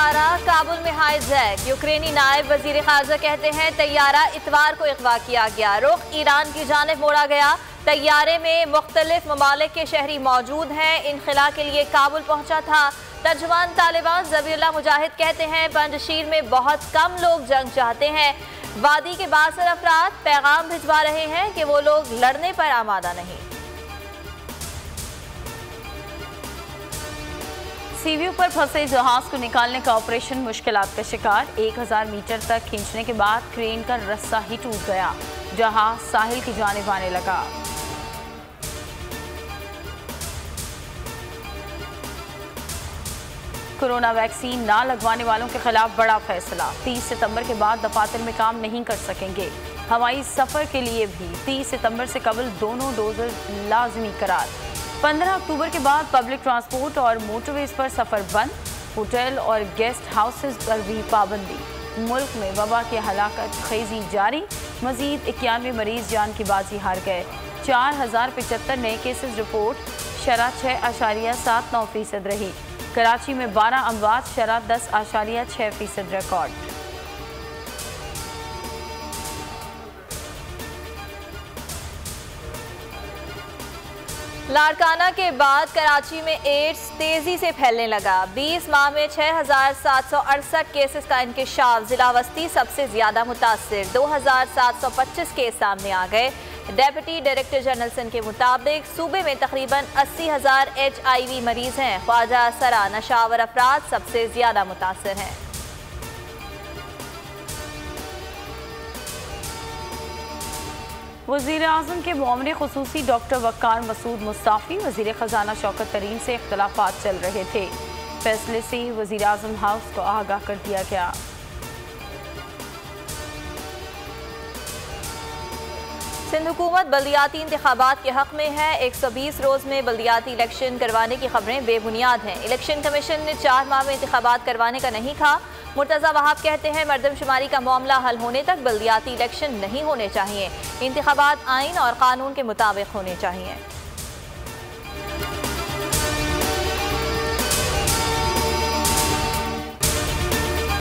तैयारा काबुल में हाईजैक। यूक्रेनी नायब वजीर खारजा कहते हैं तैयारा इतवार को अगवा किया गया, रुख ईरान की जानिब मोड़ा गया। तैयारे में मुख्तलिफ ममालिक के शहरी मौजूद हैं। इनखला के लिए काबुल पहुंचा था। तर्जुमान तालिबान ज़बीउल्लाह मुजाहिद कहते हैं पंजशीर में बहुत कम लोग जंग चाहते हैं। वादी के बासर अफराद पैगाम भिजवा रहे हैं कि वो लोग लड़ने पर आमादा नहीं। सीवीयू पर फंसे जहाज को निकालने का ऑपरेशन मुश्किलात का शिकार। 1000 मीटर तक खींचने के बाद क्रेन का रस्सा ही टूट गया। जहाज साहिल की जानिब आने लगा। कोरोना वैक्सीन ना लगवाने वालों के खिलाफ बड़ा फैसला। 30 सितंबर के बाद दफातर में काम नहीं कर सकेंगे। हवाई सफर के लिए भी 30 सितंबर से कबल दोनों डोजेज लाजमी करार। 15 अक्टूबर के बाद पब्लिक ट्रांसपोर्ट और मोटरवेज पर सफर बंद। होटल और गेस्ट हाउसेज पर भी पाबंदी। मुल्क में वबा की हलाकत खेजी जारी। मजीद 91 मरीज जान की बाजी हार गए। 4075 नए केसेस रिपोर्ट। शरह 6.79% रही। कराची में 12 अमवात, शरह 10.6% रिकॉर्ड। लाड़काना के बाद कराची में एड्स तेजी से फैलने लगा। 20 माह में 6768 केसेस का इंकिशाफ। जिला वस्ती सबसे ज्यादा मुतासिर। 2725 केस सामने आ गए। डेप्यूटी डायरेक्टर जनरल सिंध के मुताबिक सूबे में तकरीबन 80,000 HIV मरीज हैं। ख्वाजा सरा नशावर अफराद सबसे ज्यादा मुतासिर हैं। वज़ीर आज़म के मामले खुसूसी डॉक्टर वक़ार मसूद मुस्ताफ़ी। वज़ीर ख़जाना शौकत तरीन से इख्तलाफात चल रहे थे। फैसले से वज़ीर आज़म हाउस को आगाह कर दिया गया। सिंध हुकूमत बल्दियाती इंतखाबात के हक में है। 120 रोज में बल्दियाती इलेक्शन करवाने की खबरें बेबुनियाद हैं। इलेक्शन कमीशन ने 4 माह में इंतखाबात करवाने का नहीं कहा। मुर्तज़ा वहाब कहते हैं मरदमशुमारी का मामला हल होने तक बल्दियाती इलेक्शन नहीं होने चाहिए। इंतखाबात आइन और कानून के मुताबिक होने चाहिए।